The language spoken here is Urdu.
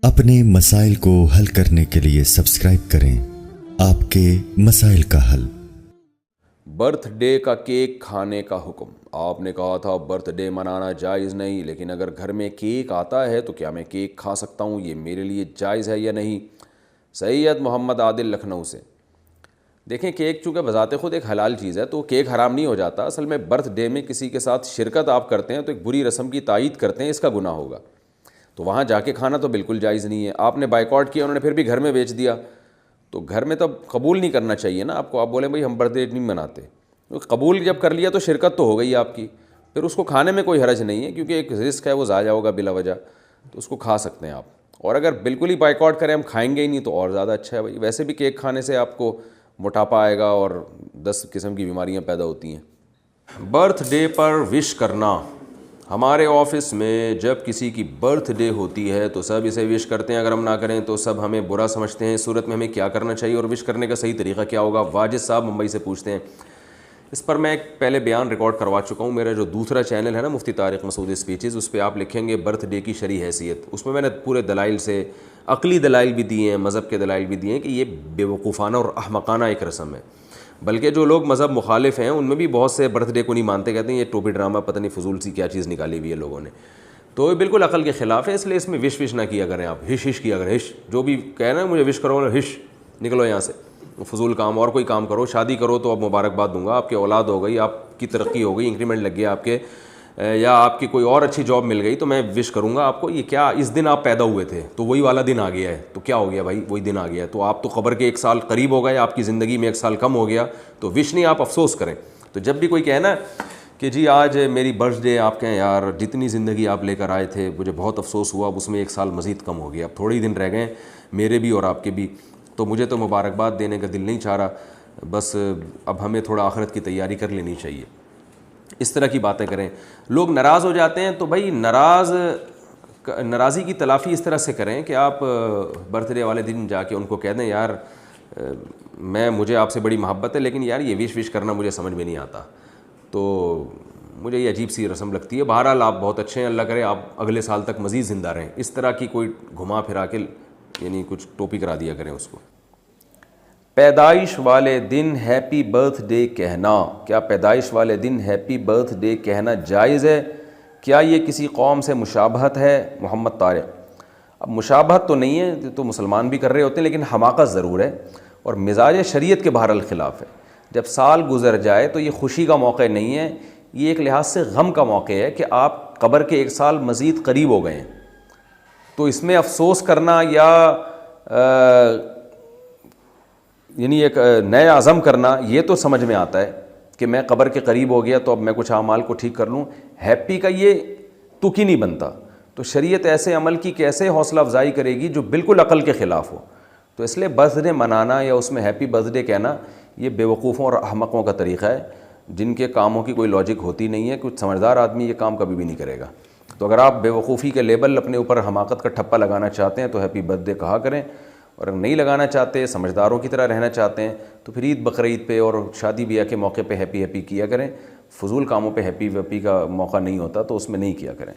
اپنے مسائل کو حل کرنے کے لیے سبسکرائب کریں آپ کے مسائل کا حل۔ برتھ ڈے کا کیک کھانے کا حکم۔ آپ نے کہا تھا برتھ ڈے منانا جائز نہیں، لیکن اگر گھر میں کیک آتا ہے تو کیا میں کیک کھا سکتا ہوں؟ یہ میرے لیے جائز ہے یا نہیں؟ سید محمد عادل لکھنؤ سے۔ دیکھیں، کیک چونکہ بذات خود ایک حلال چیز ہے تو کیک حرام نہیں ہو جاتا۔ اصل میں برتھ ڈے میں کسی کے ساتھ شرکت آپ کرتے ہیں تو ایک بری رسم کی تائید کرتے ہیں، اس کا گناہ ہوگا۔ تو وہاں جا کے کھانا تو بالکل جائز نہیں ہے۔ آپ نے بائیکاٹ کیا، انہوں نے پھر بھی گھر میں بیچ دیا، تو گھر میں تو قبول نہیں کرنا چاہیے نا آپ کو۔ آپ بولیں بھائی ہم برتھ ڈے نہیں مناتے، قبول جب کر لیا تو شرکت تو ہو گئی آپ کی، پھر اس کو کھانے میں کوئی حرج نہیں ہے، کیونکہ ایک رزق ہے وہ ضائع ہوگا بلا وجہ، تو اس کو کھا سکتے ہیں آپ۔ اور اگر بالکل ہی بائیکاٹ کریں، ہم کھائیں گے ہی نہیں، تو اور زیادہ اچھا ہے بھائی۔ ویسے بھی کیک کھانے سے آپ کو موٹاپا آئے گا اور 10 قسم کی بیماریاں پیدا ہوتی ہیں۔ برتھ ڈے پر وش کرنا۔ ہمارے آفس میں جب کسی کی برتھ ڈے ہوتی ہے تو سب اسے وش کرتے ہیں، اگر ہم نہ کریں تو سب ہمیں برا سمجھتے ہیں۔ اس صورت میں ہمیں کیا کرنا چاہیے اور وش کرنے کا صحیح طریقہ کیا ہوگا؟ واجد صاحب ممبئی سے پوچھتے ہیں۔ اس پر میں ایک پہلے بیان ریکارڈ کروا چکا ہوں، میرا جو دوسرا چینل ہے نا مفتی طارق مسعود اسپیچز، اس پہ آپ لکھیں گے برتھ ڈے کی شرعی حیثیت۔ اس میں نے پورے دلائل سے، عقلی دلائل بھی دیے ہیں، مذہب کے دلائل بھی دیے ہیں کہ یہ بے وقوفانہ اور احمقانہ ایک رسم ہے۔ بلکہ جو لوگ مذہب مخالف ہیں ان میں بھی بہت سے برتھ ڈے کو نہیں مانتے، کہتے ہیں یہ ٹوپی ڈرامہ پتہ نہیں فضول سی کیا چیز نکالی ہوئی ہے لوگوں نے، تو یہ بالکل عقل کے خلاف ہے۔ اس لیے اس میں وش نہ کیا کریں آپ، ہش کیا کریں، ہش جو بھی کہنا ہے مجھے وش کرو، ہش نکلو یہاں سے، فضول کام۔ اور کوئی کام کرو، شادی کرو تو اب مبارکباد دوں گا، آپ کی اولاد ہو گئی، آپ کی ترقی ہو گئی، انکریمنٹ لگ گیا آپ کے، یا آپ کی کوئی اور اچھی جاب مل گئی تو میں وش کروں گا آپ کو۔ یہ کیا اس دن آپ پیدا ہوئے تھے تو وہی والا دن آ گیا ہے، تو کیا ہو گیا بھائی؟ وہی دن آ گیا ہے تو آپ تو قبر کے 1 سال قریب ہو گئے، آپ کی زندگی میں 1 سال کم ہو گیا، تو وش نہیں، آپ افسوس کریں۔ تو جب بھی کوئی کہنا کہ جی آج میری برتھ ڈے، آپ کہیں یار جتنی زندگی آپ لے کر آئے تھے مجھے بہت افسوس ہوا، اب اس میں 1 سال مزید کم ہو گیا، اب تھوڑے ہی دن رہ گئے میرے بھی اور آپ کے بھی، تو مجھے تو مبارکباد دینے کا دل نہیں چاہ رہا، بس اب ہمیں تھوڑا آخرت کی تیاری کر لینی چاہیے۔ اس طرح کی باتیں کریں۔ لوگ ناراض ہو جاتے ہیں تو بھائی ناراضی کی تلافی اس طرح سے کریں کہ آپ برتھ ڈے والے دن جا کے ان کو کہہ دیں یار مجھے آپ سے بڑی محبت ہے، لیکن یار یہ وش کرنا مجھے سمجھ میں نہیں آتا، تو مجھے یہ عجیب سی رسم لگتی ہے، بہرحال آپ بہت اچھے ہیں، اللہ کرے آپ اگلے سال تک مزید زندہ رہیں۔ اس طرح کی کوئی گھما پھرا کے یعنی کچھ ٹوپی کرا دیا کریں اس کو۔ پیدائش والے دن ہیپی برتھ ڈے کہنا۔ کیا پیدائش والے دن ہیپی برتھ ڈے کہنا جائز ہے؟ کیا یہ کسی قوم سے مشابہت ہے؟ محمد طارق۔ اب مشابہت تو نہیں ہے، تو مسلمان بھی کر رہے ہوتے ہیں، لیکن حماقت ضرور ہے اور مزاج شریعت کے بہرحال خلاف ہے۔ جب سال گزر جائے تو یہ خوشی کا موقع نہیں ہے، یہ ایک لحاظ سے غم کا موقع ہے کہ آپ قبر کے 1 سال مزید قریب ہو گئے ہیں، تو اس میں افسوس کرنا یا یعنی ایک نئے عزم کرنا، یہ تو سمجھ میں آتا ہے کہ میں قبر کے قریب ہو گیا تو اب میں کچھ اعمال کو ٹھیک کر لوں۔ ہیپی کا یہ تک ہی نہیں بنتا، تو شریعت ایسے عمل کی کیسے حوصلہ افزائی کرے گی جو بالکل عقل کے خلاف ہو؟ تو اس لیے برتھ ڈے منانا یا اس میں ہیپی برتھ ڈے کہنا یہ بیوقوفوں اور احمقوں کا طریقہ ہے، جن کے کاموں کی کوئی لاجک ہوتی نہیں ہے۔ کچھ سمجھدار آدمی یہ کام کبھی بھی نہیں کرے گا۔ تو اگر آپ بیوقوفی کے لیبل اپنے اوپر حماقت کا ٹھپا لگانا چاہتے ہیں تو ہیپی برتھ ڈے کہا کریں، اور اگر نہیں لگانا چاہتے، سمجھداروں کی طرح رہنا چاہتے ہیں، تو پھر عید بقرعید پہ اور شادی بیاہ کے موقع پہ ہیپی کیا کریں۔ فضول کاموں پہ ہیپی کا موقع نہیں ہوتا تو اس میں نہیں کیا کریں۔